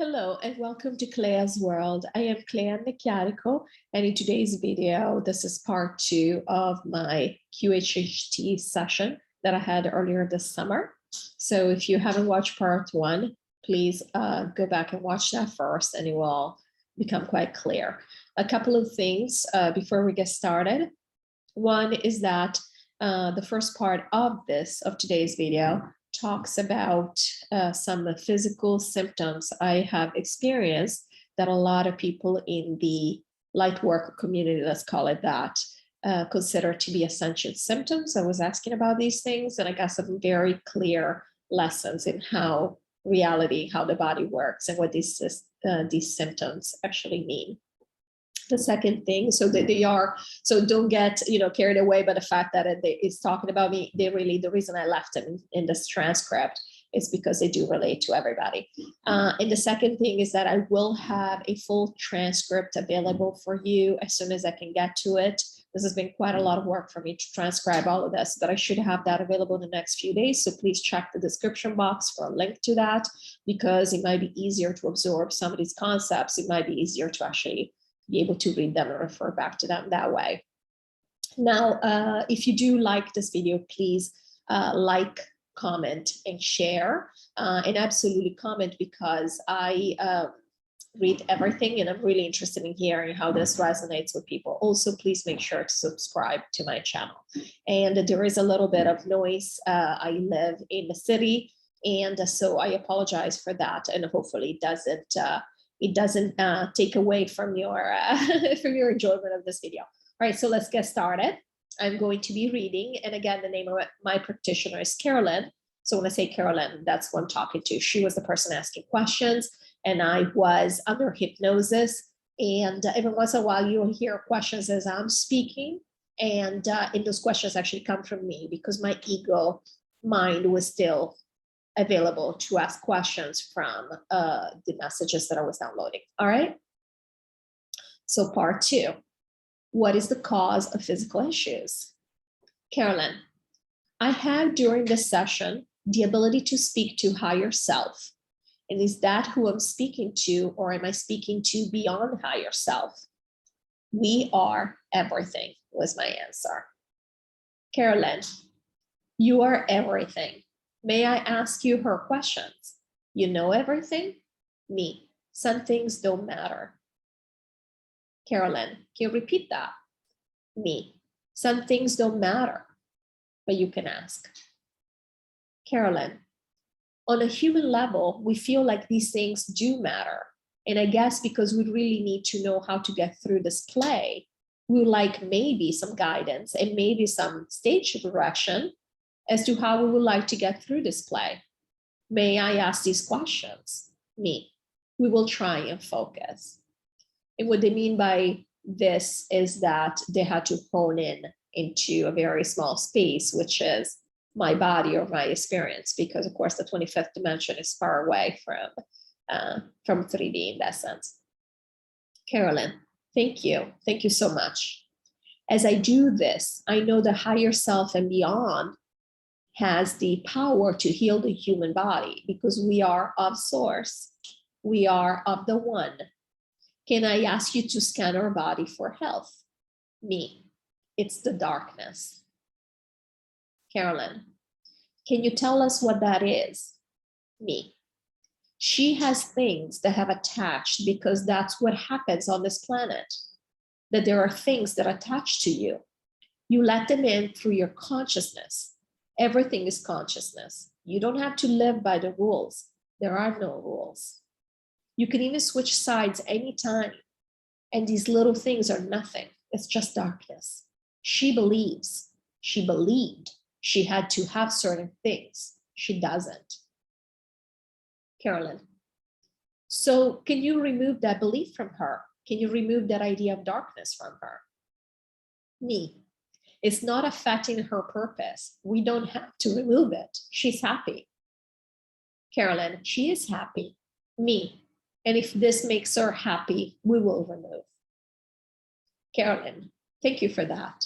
Hello and welcome to Clea's World. I am Clea Annecchiarico, and in today's video, this is part 2 of my QHHT session that I had earlier this summer. So if you haven't watched part 1, please go back and watch that first and it will become quite clear. A couple of things before we get started. One is that the first part of today's video talks about some physical symptoms I have experienced that a lot of people in the light work community, let's call it that, consider to be ascension symptoms. I was asking about these things and I got some very clear lessons in how the body works and what these symptoms actually mean. The second thing, so don't get carried away by the fact that it's talking about me. The reason I left them in this transcript is because they do relate to everybody. And the second thing is that I will have a full transcript available for you as soon as I can get to it. This has been quite a lot of work for me to transcribe all of this, but I should have that available in the next few days. So please check the description box for a link to that, because it might be easier to absorb some of these concepts. It might be easier to actually be able to read them and refer back to them that way. Now, if you do like this video, please like, comment, and share, and absolutely comment, because I read everything and I'm really interested in hearing how this resonates with people. Also, please make sure to subscribe to my channel. And there is a little bit of noise. I live in the city, and so I apologize for that, and hopefully it doesn't take away from your from your enjoyment of this video. All right, so let's get started. I'm going to be reading, and again, the name of my practitioner is Carolyn. So when I say Carolyn, that's who I'm talking to. She was the person asking questions, and I was under hypnosis. And every once in a while, you'll hear questions as I'm speaking, and those questions actually come from me, because my ego mind was still available to ask questions from the messages that I was downloading. All right. So part 2, what is the cause of physical issues? Carolyn, I have during this session the ability to speak to higher self. And is that who I'm speaking to, or am I speaking to beyond higher self? We are everything, was my answer. Carolyn, you are everything. May I ask you her questions? You know everything? Me. Some things don't matter. Carolyn, can you repeat that? Me. Some things don't matter, but you can ask. Carolyn, on a human level, we feel like these things do matter. And I guess because we really need to know how to get through this play, we would like maybe some guidance and maybe some stage direction as to how we would like to get through this play. May I ask these questions? Me. We will try and focus. And what they mean by this is that they had to hone in into a very small space, which is my body or my experience, because of course the 25th dimension is far away from 3D in that sense. Carolyn, thank you. Thank you so much. As I do this, I know the higher self and beyond has the power to heal the human body, because we are of source. We are of the one. Can I ask you to scan our body for health? Me. It's the darkness. Carolyn, can you tell us what that is? Me. She has things that have attached, because that's what happens on this planet, that there are things that attach to you. You let them in through your consciousness. Everything is consciousness. You don't have to live by the rules. There are no rules. You can even switch sides anytime. And these little things are nothing. It's just darkness. She believes. She believed she had to have certain things. She doesn't. Carolyn, so can you remove that belief from her? Can you remove that idea of darkness from her? Me. It's not affecting her purpose. We don't have to remove it. She's happy. Carolyn, she is happy. Me. And if this makes her happy, we will remove. Carolyn, thank you for that.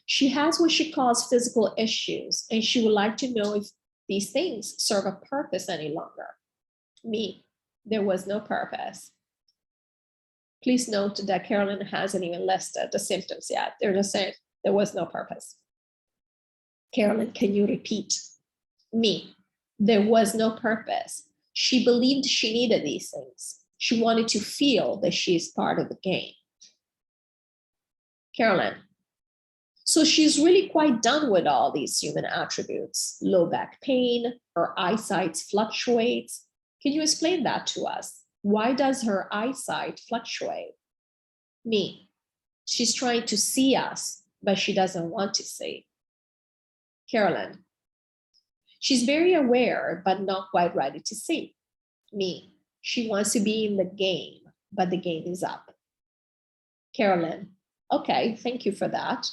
She has what she calls physical issues, and she would like to know if these things serve a purpose any longer. Me. There was no purpose. Please note that Carolyn hasn't even listed the symptoms yet. They're just saying there was no purpose. Carolyn, can you repeat? Me, there was no purpose. She believed she needed these things. She wanted to feel that she is part of the game. Carolyn, so she's really quite done with all these human attributes. Low back pain, her eyesight fluctuates. Can you explain that to us? Why does her eyesight fluctuate? Me, she's trying to see us, but she doesn't want to see. Carolyn, she's very aware, but not quite ready to see. Me, she wants to be in the game, but the game is up. Carolyn, okay, thank you for that.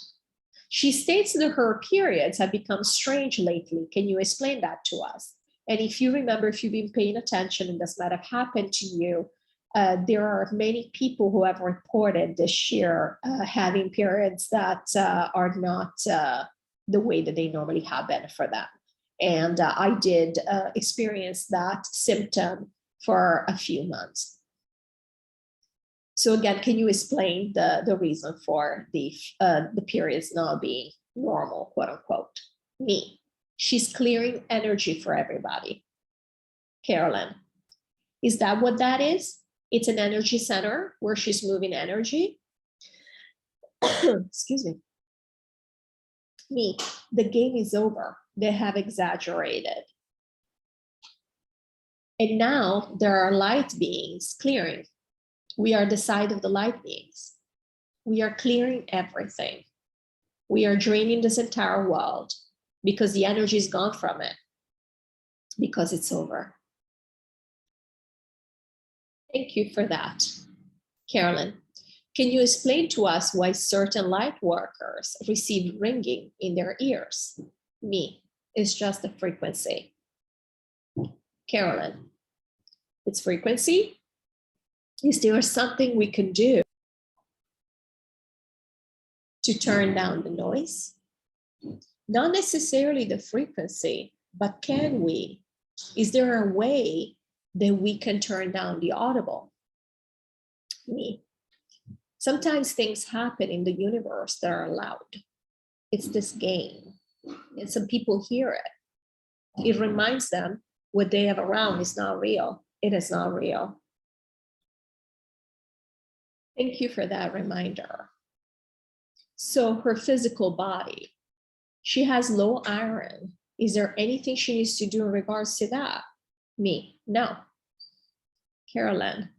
She states that her periods have become strange lately. Can you explain that to us? And if you remember, if you've been paying attention and this might have happened to you, there are many people who have reported this year having periods that are not the way that they normally have been for them. And I did experience that symptom for a few months. So again, can you explain the reason for the periods not being normal, quote unquote? Me. She's clearing energy for everybody. Carolyn, is that what that is? It's an energy center where she's moving energy. Excuse me. Me, the game is over. They have exaggerated. And now there are light beings clearing. We are the side of the light beings. We are clearing everything. We are draining this entire world, because the energy is gone from it, because it's over. Thank you for that. Carolyn, can you explain to us why certain light workers receive ringing in their ears? Me, it's just the frequency. Carolyn, it's frequency? Is there something we can do to turn down the noise? Not necessarily the frequency, but can we? Is there a way that we can turn down the audible? Me. Sometimes things happen in the universe that are loud. It's this game. And some people hear it. It reminds them what they have around is not real. It is not real. Thank you for that reminder. So her physical body, she has low iron. Is there anything she needs to do in regards to that? Me, no. Carolyn,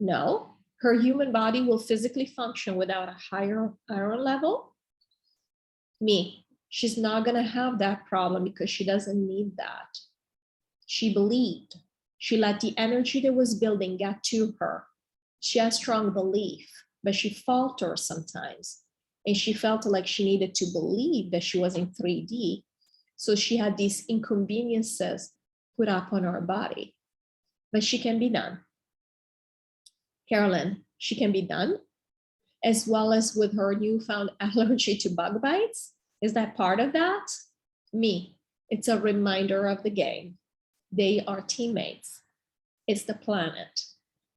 no. Her human body will physically function without a higher iron level? Me, she's not gonna have that problem because she doesn't need that. She believed. She let the energy that was building get to her. She has strong belief, but she falters sometimes. And she felt like she needed to believe that she was in 3D. So she had these inconveniences put up on her body. But she can be done. Carolyn, she can be done, as well as with her newfound allergy to bug bites. Is that part of that? Me, it's a reminder of the game. They are teammates. It's the planet.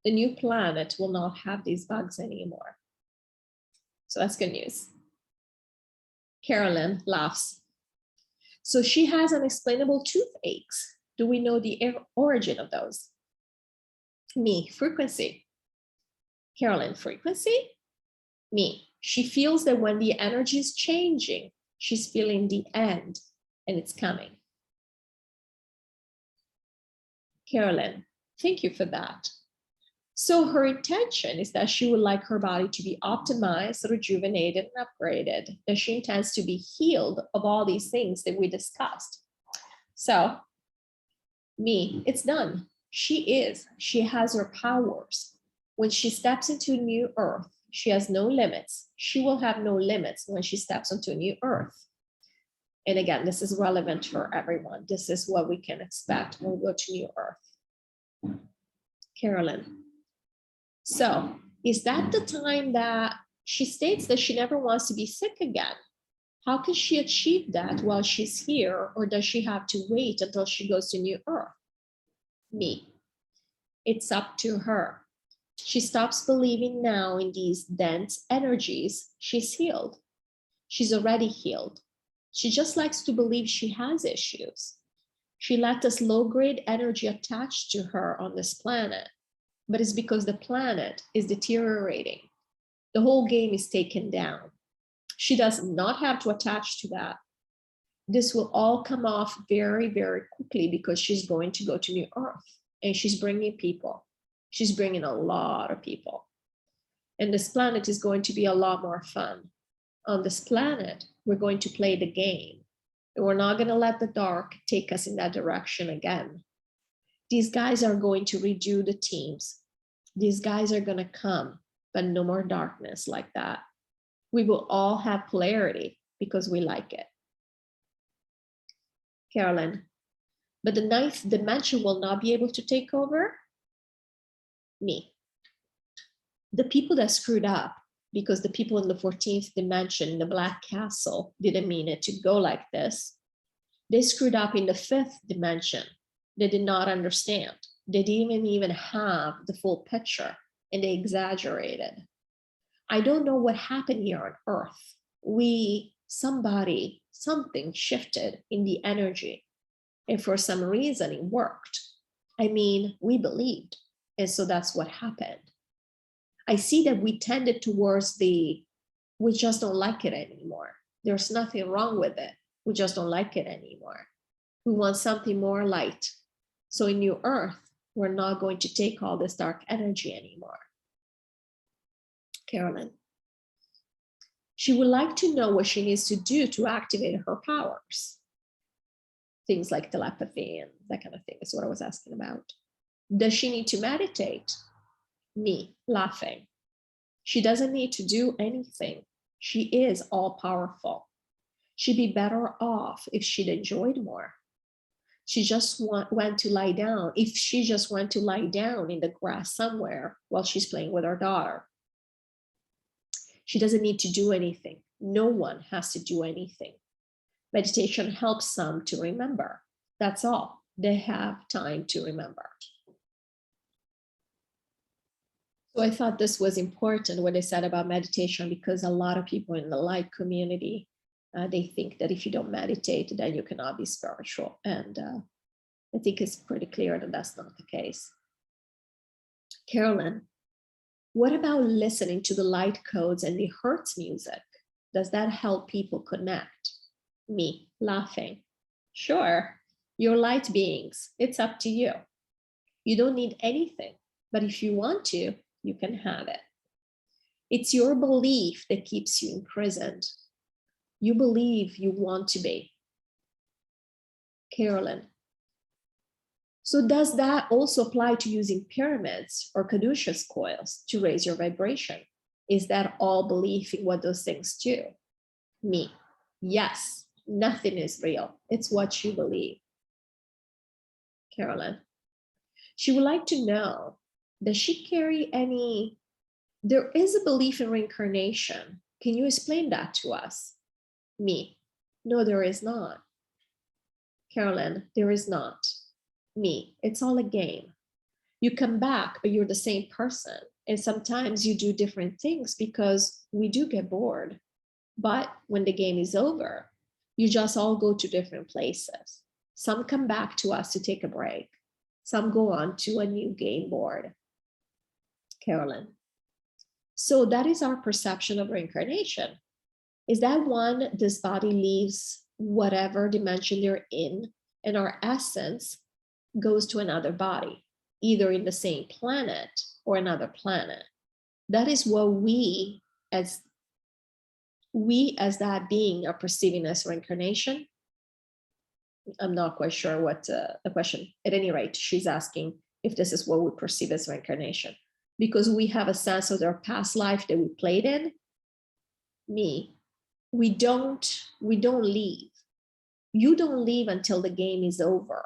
The new planet will not have these bugs anymore. So that's good news. Carolyn laughs. So she has unexplainable toothaches. Do we know the origin of those? Me, frequency. Carolyn, frequency? Me, she feels that when the energy is changing, she's feeling the end and it's coming. Carolyn, thank you for that. So her intention is that she would like her body to be optimized, rejuvenated, and upgraded, that she intends to be healed of all these things that we discussed. So me, it's done. She has her powers. When she steps into a new earth, she has no limits. She will have no limits when she steps into a new earth. And again, this is relevant for everyone. This is what we can expect when we go to new earth. Carolyn. So is that the time that she states that she never wants to be sick again? How can she achieve that while she's here, or does she have to wait until she goes to new earth? Me. It's up to her. She stops believing now in these dense energies. She's healed. She's already healed. She just likes to believe she has issues. She let this low-grade energy attach to her on this planet, but it's because the planet is deteriorating. The whole game is taken down. She does not have to attach to that. This will all come off very, very quickly because she's going to go to New Earth and she's bringing people. She's bringing a lot of people. And this planet is going to be a lot more fun. On this planet, we're going to play the game. And we're not going to let the dark take us in that direction again. These guys are going to redo the teams. These guys are going to come, but no more darkness like that. We will all have polarity because we like it. Carolyn, but the ninth dimension will not be able to take over? Me. The people that screwed up, because the people in the 14th dimension, the Black Castle, didn't mean it to go like this. They screwed up in the 5th dimension. They did not understand. They didn't even have the full picture, and they exaggerated. I don't know what happened here on Earth. Something shifted in the energy. And for some reason, it worked. I mean, we believed. And so that's what happened. I see that we tended towards we just don't like it anymore. There's nothing wrong with it. We just don't like it anymore. We want something more light. So in New Earth, we're not going to take all this dark energy anymore. Carolyn. She would like to know what she needs to do to activate her powers. Things like telepathy and that kind of thing is what I was asking about. Does she need to meditate? Me, laughing. She doesn't need to do anything. She is all powerful. She'd be better off if she'd enjoyed more. She just went to lie down. If she just went to lie down in the grass somewhere while she's playing with her daughter. She doesn't need to do anything. No one has to do anything. Meditation helps some to remember. That's all. They have time to remember. So I thought this was important what I said about meditation, because a lot of people in the light community, they think that if you don't meditate, then you cannot be spiritual. And I think it's pretty clear that that's not the case. Carolyn, what about listening to the light codes and the Hertz music? Does that help people connect? Me, laughing. Sure, you're light beings. It's up to you. You don't need anything, but if you want to, you can have it. It's your belief that keeps you imprisoned. You believe you want to be. Carolyn. So does that also apply to using pyramids or caduceus coils to raise your vibration? Is that all belief in what those things do? Me. Yes, nothing is real. It's what you believe. Carolyn. She would like to know, does she carry any, there is a belief in reincarnation. Can you explain that to us? Me. No, there is not. Carolyn, there is not. Me. It's all a game. You come back, but you're the same person. And sometimes you do different things because we do get bored. But when the game is over, you just all go to different places. Some come back to us to take a break. Some go on to a new game board. Carolyn. So that is our perception of reincarnation. Is that one, this body leaves whatever dimension they're in, and our essence goes to another body, either in the same planet or another planet. That is what we as that being are perceiving as reincarnation. I'm not quite sure what the question, at any rate, she's asking if this is what we perceive as reincarnation, because we have a sense of their past life that we played in. Me, we don't leave. You don't leave until the game is over.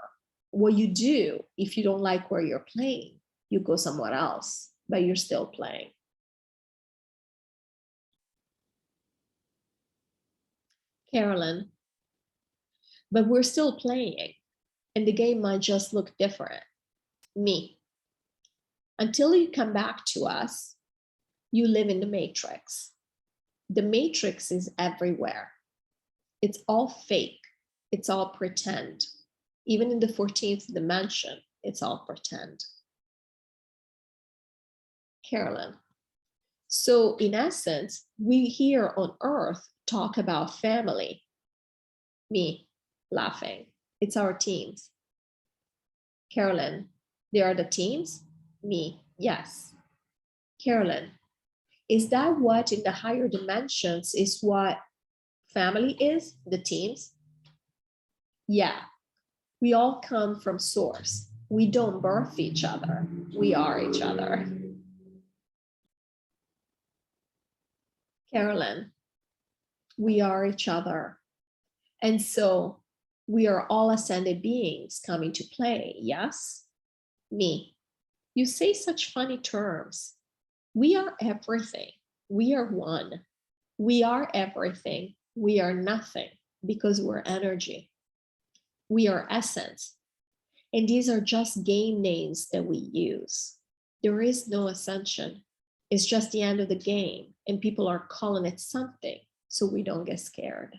What you do, if you don't like where you're playing, you go somewhere else, but you're still playing. Carolyn, but we're still playing, and the game might just look different. Me, Until you come back to us, you live in the matrix. The matrix is everywhere. It's all fake. It's all pretend. Even in the 14th dimension, it's all pretend. Carolyn. So in essence, we here on Earth talk about family. Me, laughing. It's our teams. Carolyn, they are the teams? Me, yes. Carolyn, is that what in the higher dimensions is what family is, the teams? Yeah, we all come from source. We don't birth each other. We are each other. Carolyn, we are each other. And so we are all ascended beings coming to play, yes? Me, you say such funny terms. We are everything. We are one. We are everything. We are nothing because we're energy. We are essence. And these are just game names that we use. There is no ascension. It's just the end of the game, and people are calling it something, so we don't get scared.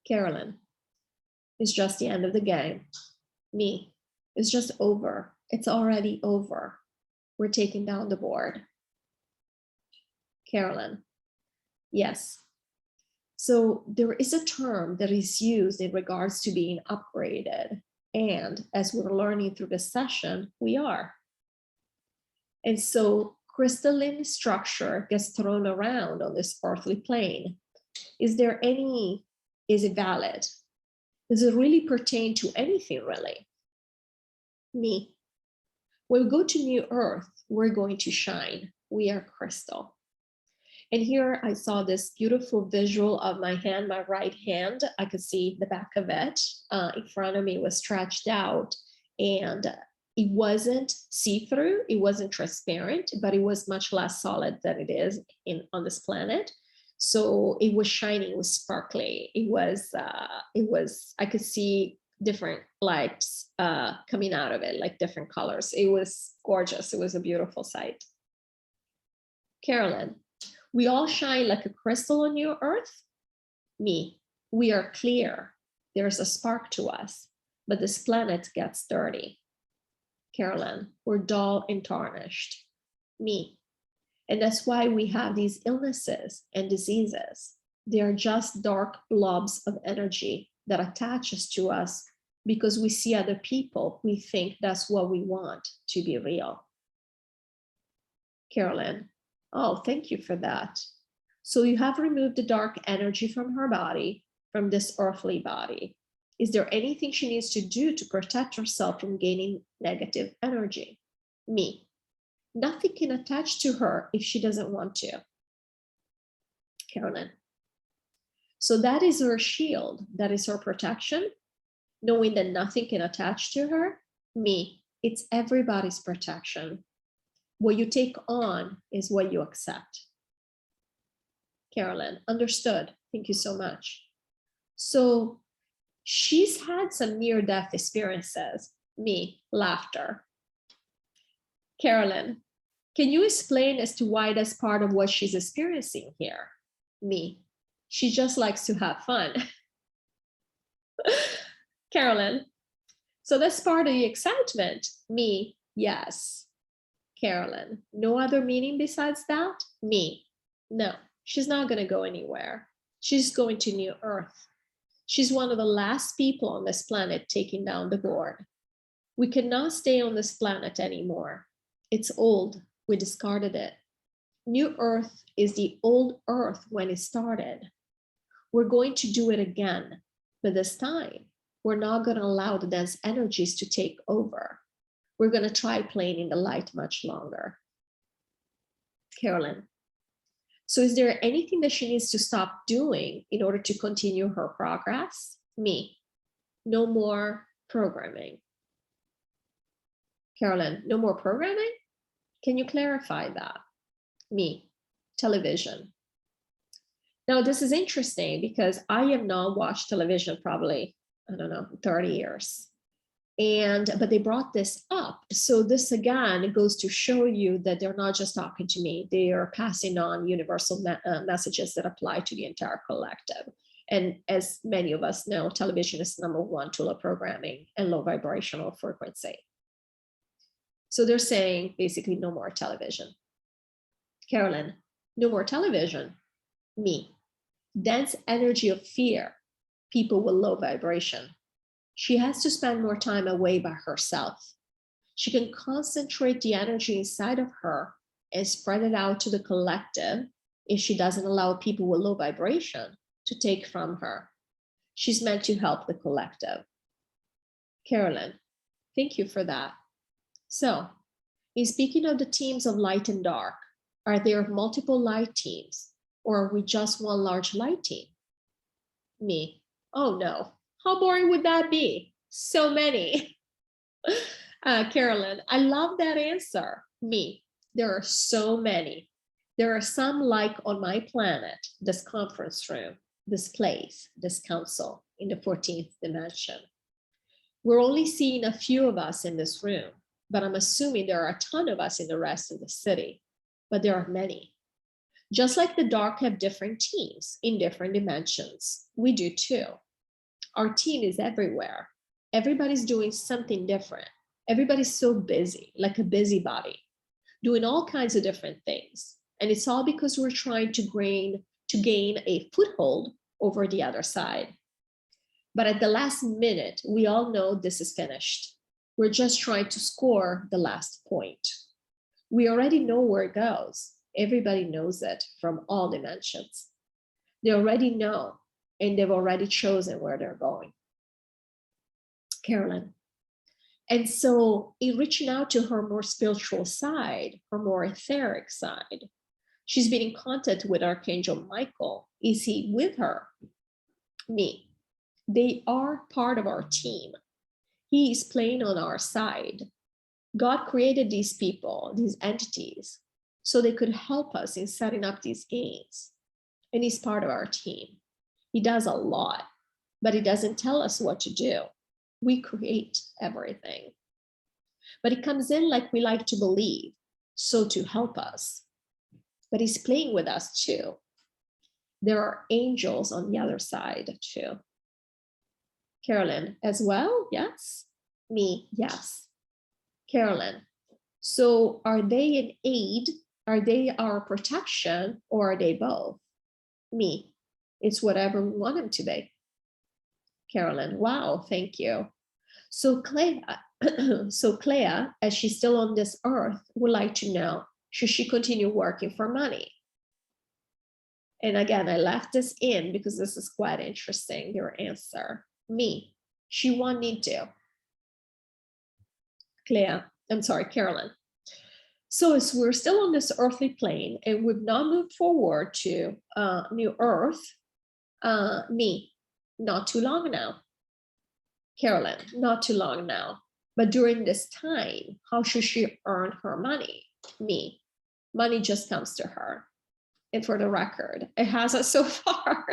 Carolyn, it's just the end of the game. Me, it's just over. It's already over. We're taking down the board. Carolyn, yes. So there is a term that is used in regards to being upgraded. And as we're learning through this session, we are. And so crystalline structure gets thrown around on this earthly plane. Is it valid? Does it really pertain to anything really? Me. When we go to New Earth, we're going to shine. We are crystal. And here I saw this beautiful visual of my hand, my right hand. I could see the back of it in front of me was stretched out, and it wasn't see-through, it wasn't transparent, but it was much less solid than it is on this planet. So it was shining, it was sparkly. It was, I could see different lights coming out of it, like different colors. It was gorgeous. It was a beautiful sight. Carolyn, we all shine like a crystal on New Earth. Me, we are clear. There's a spark to us, but this planet gets dirty. Carolyn, we're dull and tarnished. Me, and that's why we have these illnesses and diseases. They are just dark blobs of energy that attaches to us because we see other people. We think that's what we want to be real. Carolyn, oh, thank you for that. So you have removed the dark energy from her body, from this earthly body. Is there anything she needs to do to protect herself from gaining negative energy? Me, nothing can attach to her if she doesn't want to. Carolyn, so that is her shield, that is her protection, knowing that nothing can attach to her. Me, it's everybody's protection. What you take on is what you accept. Carolyn, understood. Thank you so much. So she's had some near-death experiences. Me, laughter. Carolyn, can you explain as to why that's part of what she's experiencing here? Me, she just likes to have fun. Carolyn, so that's part of the excitement. Me, yes. Carolyn, no other meaning besides that? Me, no, she's not going to go anywhere. She's going to New Earth. She's one of the last people on this planet taking down the board. We cannot stay on this planet anymore. It's old. We discarded it. New Earth is the old Earth when it started. We're going to do it again, but this time we're not going to allow the dense energies to take over. We're going to try playing in the light much longer. Carolyn, so is there anything that she needs to stop doing in order to continue her progress? Me, no more programming. Carolyn, no more programming? Can you clarify that? Me, television. Now, this is interesting because I have not watched television probably, I don't know, 30 years. But they brought this up. So this again goes to show you that they're not just talking to me, they are passing on universal messages that apply to the entire collective. And as many of us know, television is the #1 tool of programming and low vibrational frequency. So they're saying basically no more television. Carolyn, no more television. Me, dense energy of fear, people with low vibration. She has to spend more time away by herself. She can concentrate the energy inside of her and spread it out to the collective if she doesn't allow people with low vibration to take from her. She's meant to help the collective. Carolyn, thank you for that. So, in speaking of the teams of light and dark, are there multiple light teams or are we just one large light team? Me, oh no. How boring would that be? So many. Carolyn, I love that answer. Me, there are so many. There are some like on my planet, this conference room, this place, this council in the 14th dimension. We're only seeing a few of us in this room, but I'm assuming there are a ton of us in the rest of the city, but there are many. Just like the dark have different teams in different dimensions, we do too. Our team is everywhere. Everybody's doing something different. Everybody's so busy, like a busybody, doing all kinds of different things. And it's all because we're trying to gain a foothold over the other side. But at the last minute, we all know this is finished. We're just trying to score the last point. We already know where it goes. Everybody knows it from all dimensions. They already know. And they've already chosen where they're going. Carolyn. And so in reaching out to her more spiritual side, her more etheric side, she's been in contact with Archangel Michael. Is he with her? Me. They are part of our team. He is playing on our side. God created these people, these entities, so they could help us in setting up these games. And he's part of our team. He does a lot, but he doesn't tell us what to do. We create everything. But he comes in like we like to believe, so to help us. But he's playing with us too. There are angels on the other side too. Carolyn, as well? Yes. Me, yes. Carolyn, so are they an aid? Are they our protection or are they both? Me. It's whatever we want them to be. Carolyn, wow, thank you. So Clea, as she's still on this earth, would like to know, should she continue working for money? And again, I left this in because this is quite interesting, your answer. Me, she won't need to. Carolyn. So as we're still on this earthly plane and we've not moved forward to new earth, me, not too long now. Carolyn, not too long now. But during this time, how should she earn her money? Me, money just comes to her. And for the record, it hasn't so far.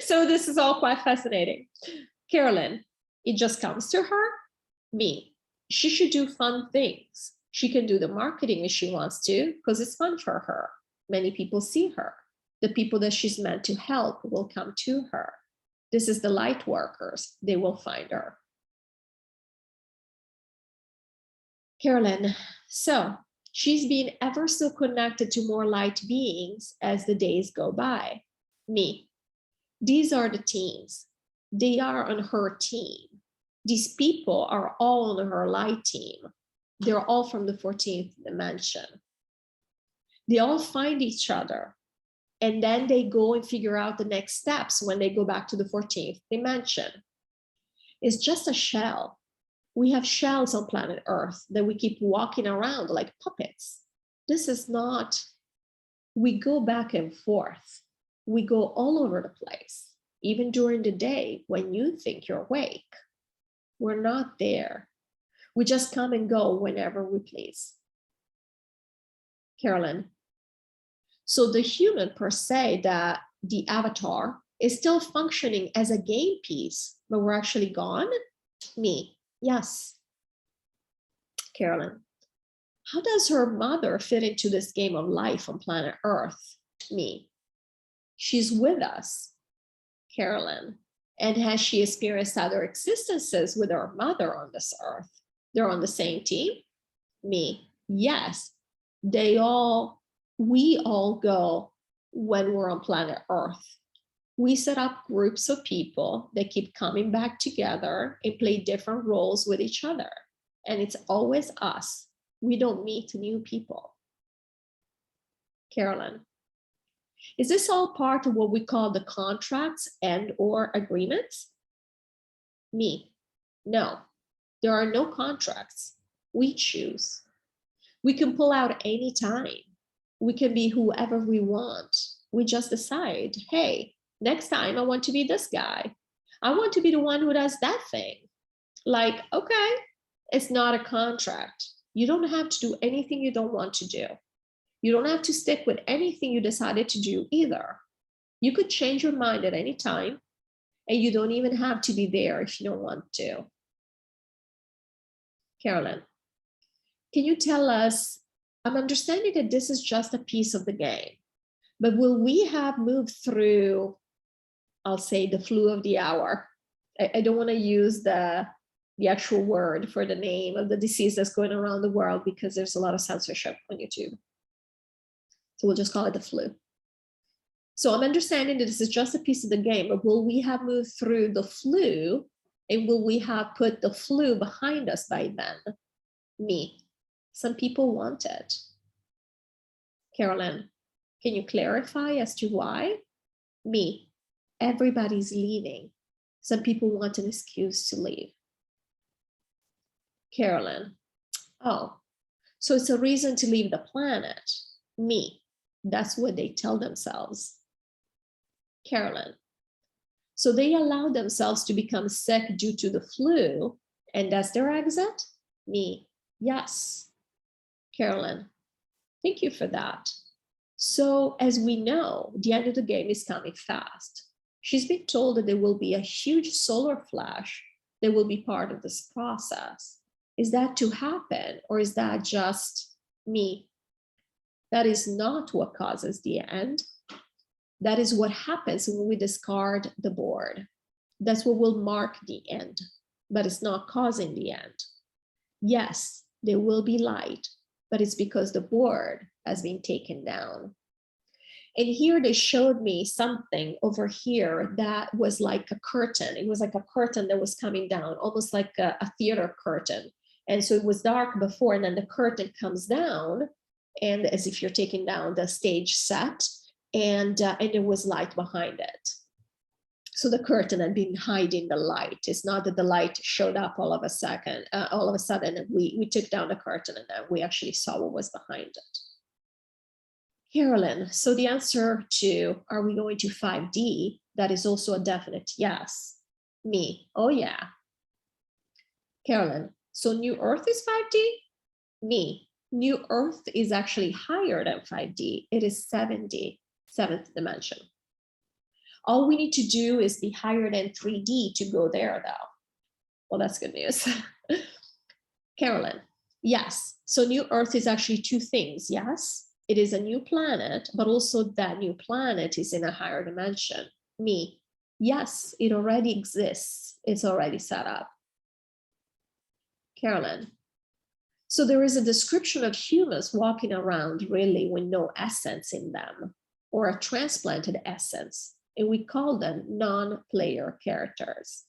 So this is all quite fascinating. Carolyn, it just comes to her. Me, she should do fun things. She can do the marketing if she wants to, because it's fun for her. Many people see her. The people that she's meant to help will come to her. This is the light workers. They will find her. Carolyn, so she's being ever so connected to more light beings as the days go by. Me, these are the teams. They are on her team. These people are all on her light team. They're all from the 14th dimension. They all find each other. And then they go and figure out the next steps when they go back to the 14th dimension. It's just a shell. We have shells on planet Earth that we keep walking around like puppets. This is not, we go back and forth. We go all over the place, even during the day when you think you're awake. We're not there. We just come and go whenever we please. Carolyn. So the human per se, that the avatar, is still functioning as a game piece, but we're actually gone? Me. Yes. Carolyn, how does her mother fit into this game of life on planet Earth? Me. She's with us. Carolyn. And has she experienced other existences with her mother on this earth? They're on the same team? Me. Yes. We all go when we're on planet Earth. We set up groups of people that keep coming back together and play different roles with each other. And it's always us. We don't meet new people. Carolyn. Is this all part of what we call the contracts and or agreements? Me. No, there are no contracts. We choose. We can pull out any time. We can be whoever we want. We just decide, hey, next time I want to be this guy. I want to be the one who does that thing. Like, okay, it's not a contract. You don't have to do anything you don't want to do. You don't have to stick with anything you decided to do either. You could change your mind at any time, and you don't even have to be there if you don't want to. Carolyn, can you tell us, I'm understanding that this is just a piece of the game, but will we have moved through, I'll say, the flu of the hour? I don't want to use the actual word for the name of the disease that's going around the world because there's a lot of censorship on YouTube. So we'll just call it the flu. So I'm understanding that this is just a piece of the game, but will we have moved through the flu and will we have put the flu behind us by then? Me. Some people want it. Carolyn, can you clarify as to why? Me. Everybody's leaving. Some people want an excuse to leave. Carolyn, oh, so it's a reason to leave the planet. Me. That's what they tell themselves. Carolyn, so they allow themselves to become sick due to the flu, and that's their exit? Me. Yes. Carolyn, thank you for that. So as we know, the end of the game is coming fast. She's been told that there will be a huge solar flash that will be part of this process. Is that to happen, or is that just me? That is not what causes the end. That is what happens when we discard the board. That's what will mark the end, but it's not causing the end. Yes, there will be light, but it's because the board has been taken down. And here they showed me something over here that was like a curtain. It was like a curtain that was coming down, almost like a theater curtain. And so it was dark before, and then the curtain comes down, and as if you're taking down the stage set, and there was light behind it. So the curtain had been hiding the light. It's not that the light showed up all of a sudden, and we took down the curtain and then we actually saw what was behind it. Carolyn, so the answer to, are we going to 5D? That is also a definite yes. Me, oh yeah. Carolyn, so New Earth is 5D? Me, New Earth is actually higher than 5D. It is 7D, seventh dimension. All we need to do is be higher than 3D to go there though. Well, that's good news. Carolyn, yes. So New Earth is actually two things, yes. It is a new planet, but also that new planet is in a higher dimension. Me, yes, it already exists. It's already set up. Carolyn, so there is a description of humans walking around really with no essence in them, or a transplanted essence, and we call them non-player characters.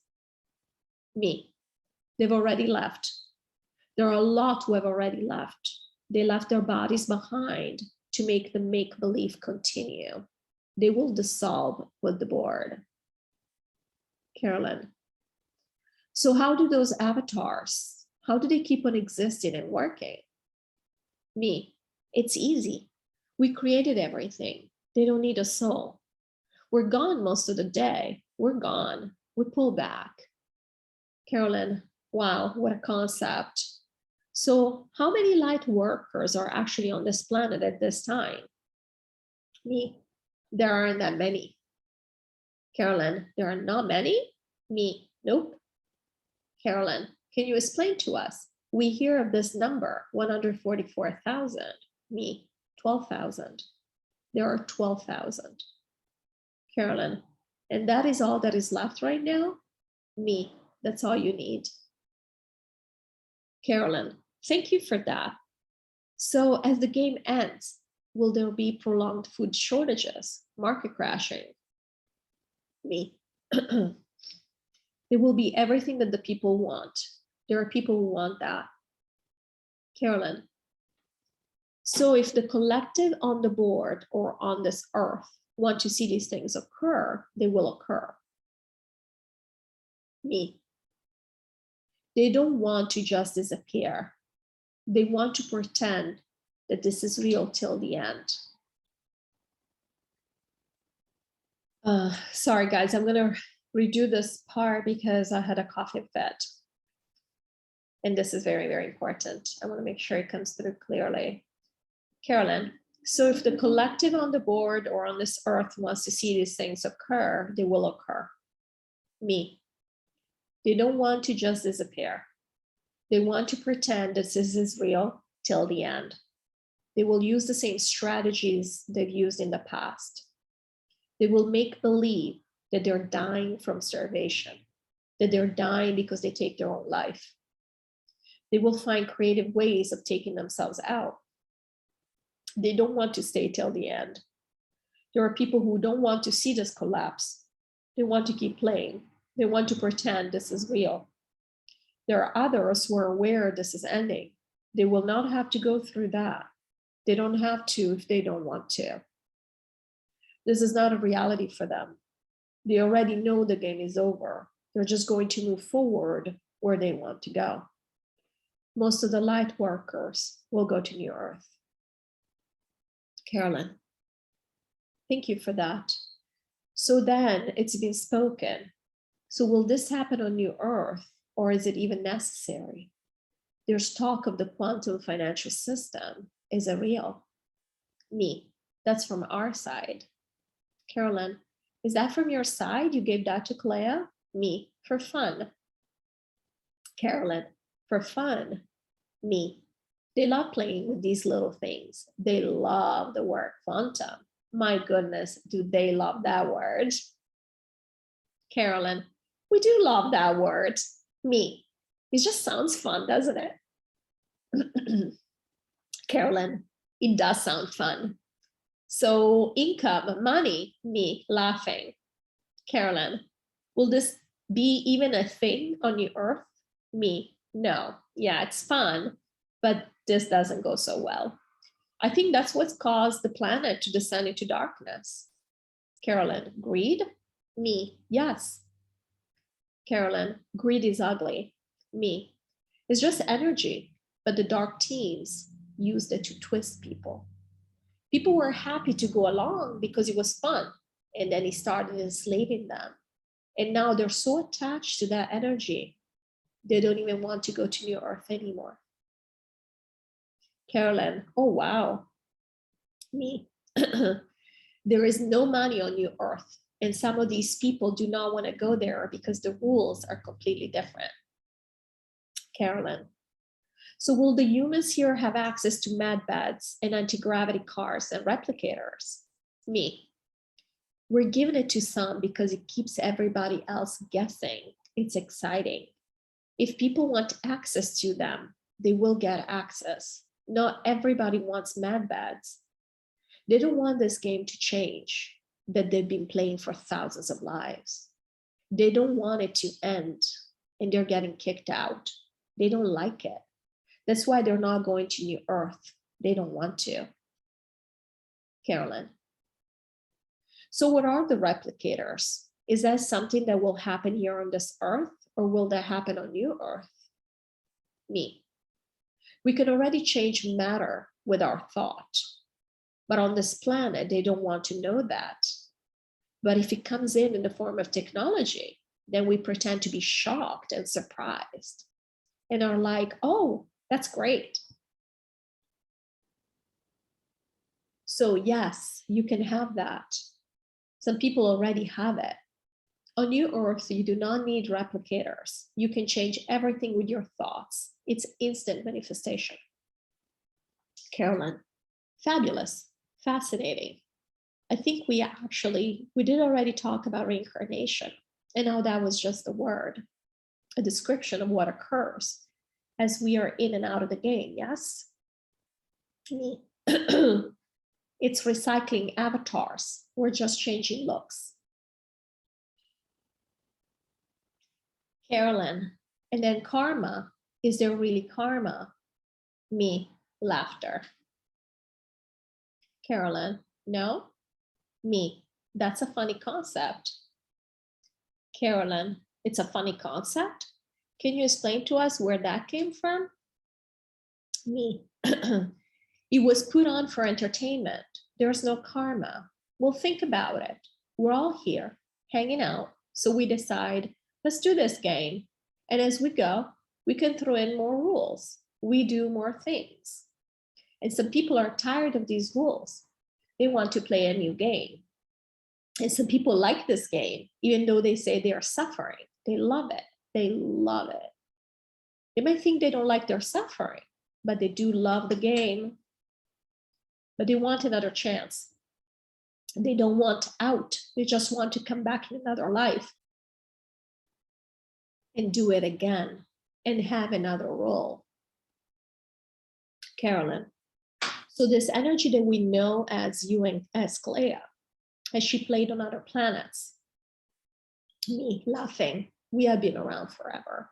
Me, they've already left. There are a lot who have already left. They left their bodies behind to make the make-believe continue. They will dissolve with the board. Carolyn, so how do those avatars, how do they keep on existing and working? Me, it's easy. We created everything. They don't need a soul. We're gone most of the day. We're gone. We pull back. Carolyn, wow, what a concept. So how many light workers are actually on this planet at this time? Me, there aren't that many. Carolyn, there are not many? Me, nope. Carolyn, Can you explain to us? We hear of this number, 144,000. Me, 12,000. There are 12,000. Carolyn, and that is all that is left right now? Me, that's all you need. Carolyn, thank you for that. So as the game ends, will there be prolonged food shortages, market crashing? Me. There will be everything that the people want. There are people who want that. Carolyn. So if the collective on the board or on this earth want to see these things occur, they will occur. Me. They don't want to just disappear. They want to pretend that this is real till the end. Sorry, guys, I'm gonna redo this part because I had a coughing fit. And this is very, very important. I wanna make sure it comes through clearly. Carolyn, so if the collective on the board or on this earth wants to see these things occur, they will occur. Me. They don't want to just disappear. They want to pretend that this is real till the end. They will use the same strategies they've used in the past. They will make believe that they're dying from starvation, that they're dying because they take their own life. They will find creative ways of taking themselves out. They don't want to stay till the end. There are people who don't want to see this collapse. They want to keep playing. They want to pretend this is real. There are others who are aware this is ending. They will not have to go through that. They don't have to if they don't want to. This is not a reality for them. They already know the game is over. They're just going to move forward where they want to go. Most of the light workers will go to New Earth. Carolyn, thank you for that. So then it's been spoken. So will this happen on New Earth, or is it even necessary? There's talk of the quantum financial system. Is it real? Me, that's from our side. Carolyn, is that from your side? You gave that to Clea? Me, for fun. Carolyn, for fun. Me, they love playing with these little things. They love the word quantum. My goodness, do they love that word? Carolyn, we do love that word. Me, it just sounds fun, doesn't it? Carolyn, it does sound fun. So income, money, me, laughing. Carolyn, will this be even a thing on New Earth? Me, no. Yeah, it's fun, but this doesn't go so well. I think that's what's caused the planet to descend into darkness. Carolyn, greed? Me, yes. Carolyn, greed is ugly. Me, it's just energy, but the dark teams used it to twist people. People were happy to go along because it was fun, and then he started enslaving them. And now they're so attached to that energy, they don't even want to go to New Earth anymore. Carolyn, oh wow. Me, there is no money on New Earth, and some of these people do not want to go there because the rules are completely different. Carolyn, so will the humans here have access to med beds and anti-gravity cars and replicators? Me, we're giving it to some because it keeps everybody else guessing. It's exciting. If people want access to them, they will get access. Not everybody wants med beds. They don't want this game to change that they've been playing for thousands of lives. They don't want it to end and they're getting kicked out. They don't like it. That's why they're not going to New Earth. They don't want to. Carolyn. So what are the replicators? Is that something that will happen here on this earth, or will that happen on New Earth? Me. We can already change matter with our thought, but on this planet, they don't want to know that. But if it comes in the form of technology, then we pretend to be shocked and surprised and are like, oh, that's great. So yes, you can have that. Some people already have it. On New Earth, you do not need replicators. You can change everything with your thoughts. It's instant manifestation. Carolyn, fabulous, fascinating. I think we did already talk about reincarnation, and how that was just a word, a description of what occurs as we are in and out of the game, yes? It's recycling avatars. We're just changing looks. Carolyn, and then karma. Is there really karma? Me, laughter. Carolyn, no? Me, that's a funny concept. Carolyn, it's a funny concept? Can you explain to us where that came from? Me, it was put on for entertainment. There's no karma. Well, think about it. We're all here hanging out. So we decide, let's do this game. And as we go, we can throw in more rules. We do more things. And some people are tired of these rules. They want to play a new game. And some people like this game, even though they say they are suffering. They love it. They love it. They might think they don't like their suffering, but they do love the game. But they want another chance. They don't want out. They just want to come back in another life and do it again and have another role. Carolyn, so this energy that we know as you and as Clea, as she played on other planets, me laughing, we have been around forever.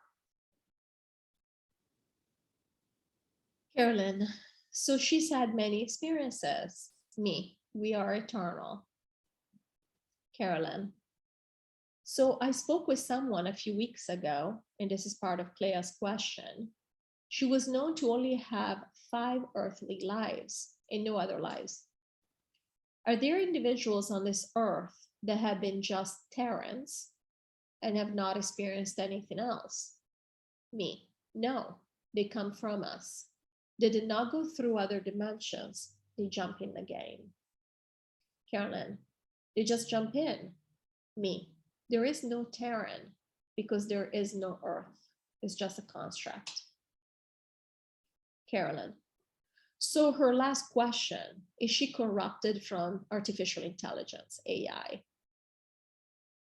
Carolyn, so she's had many experiences. Me, we are eternal. Carolyn, so I spoke with someone a few weeks ago, and this is part of Clea's question. She was known to only have 5 earthly lives and no other lives. Are there individuals on this earth that have been just Terrans and have not experienced anything else? Me, no, they come from us. They did not go through other dimensions. They jump in the game. Carolyn, they just jump in. Me, there is no Terran because there is no Earth. It's just a construct. Carolyn, so her last question, is she corrupted from artificial intelligence, AI?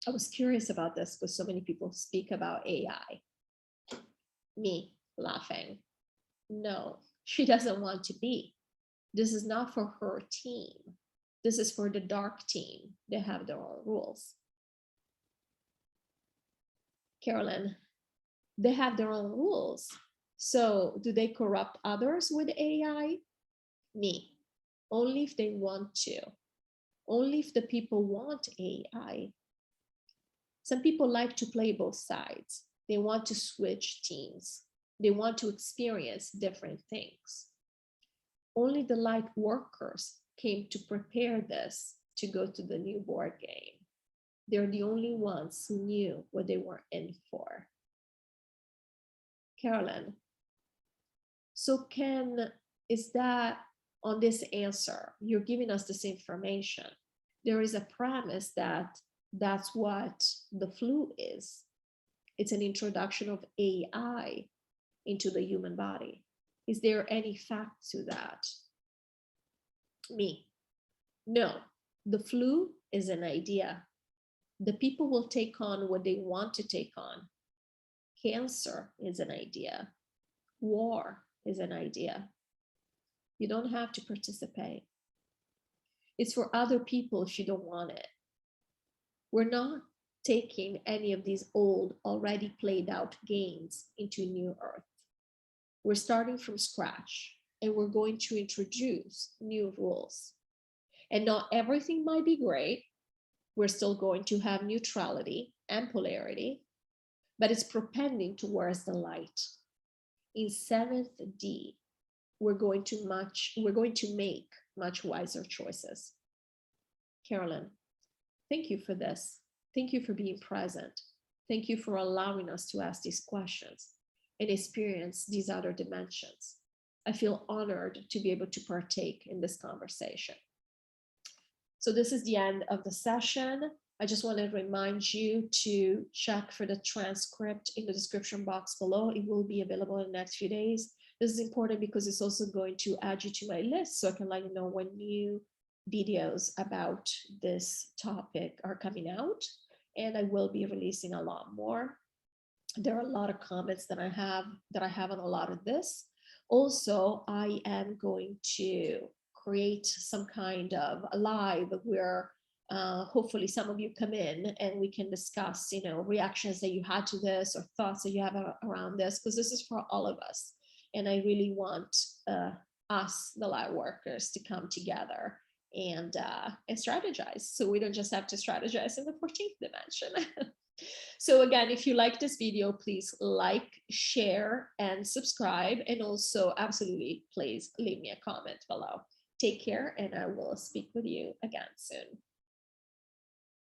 I was curious about this because so many people speak about AI. Me, laughing. No, she doesn't want to be. This is not for her team. This is for the dark team. They have their own rules. Carolyn, they have their own rules. So do they corrupt others with AI? Me, only if they want to. Only if the people want AI. Some people like to play both sides. They want to switch teams. They want to experience different things. Only the light workers came to prepare this to go to the new board game. They're the only ones who knew what they were in for. Carolyn, so is that on this answer, you're giving us this information. There is a premise that that's what the flu is. It's an introduction of AI into the human body. Is there any fact to that? Me, no, the flu is an idea. The people will take on what they want to take on. Cancer is an idea. War is an idea. You don't have to participate. It's for other people if you don't want it. We're not taking any of these old, already played out games into New Earth. We're starting from scratch and we're going to introduce new rules. And not everything might be great. We're still going to have neutrality and polarity, but it's propending towards the light. In 7th D, we're going to make much wiser choices. Carolyn, thank you for this. Thank you for being present. Thank you for allowing us to ask these questions and experience these other dimensions. I feel honored to be able to partake in this conversation. So this is the end of the session. I just want to remind you to check for the transcript in the description box below. It will be available in the next few days. This is important because it's also going to add you to my list so I can let you know when new videos about this topic are coming out. And I will be releasing a lot more. There are a lot of comments that I have on a lot of this. Also, I am going to create some kind of a live where hopefully some of you come in and we can discuss, you know, reactions that you had to this or thoughts that you have around this, because this is for all of us. And I really want us, the light workers, to come together and strategize. So we don't just have to strategize in the 14th dimension. So again, if you like this video, please like, share, and subscribe. And also, absolutely, please leave me a comment below. Take care, and I will speak with you again soon.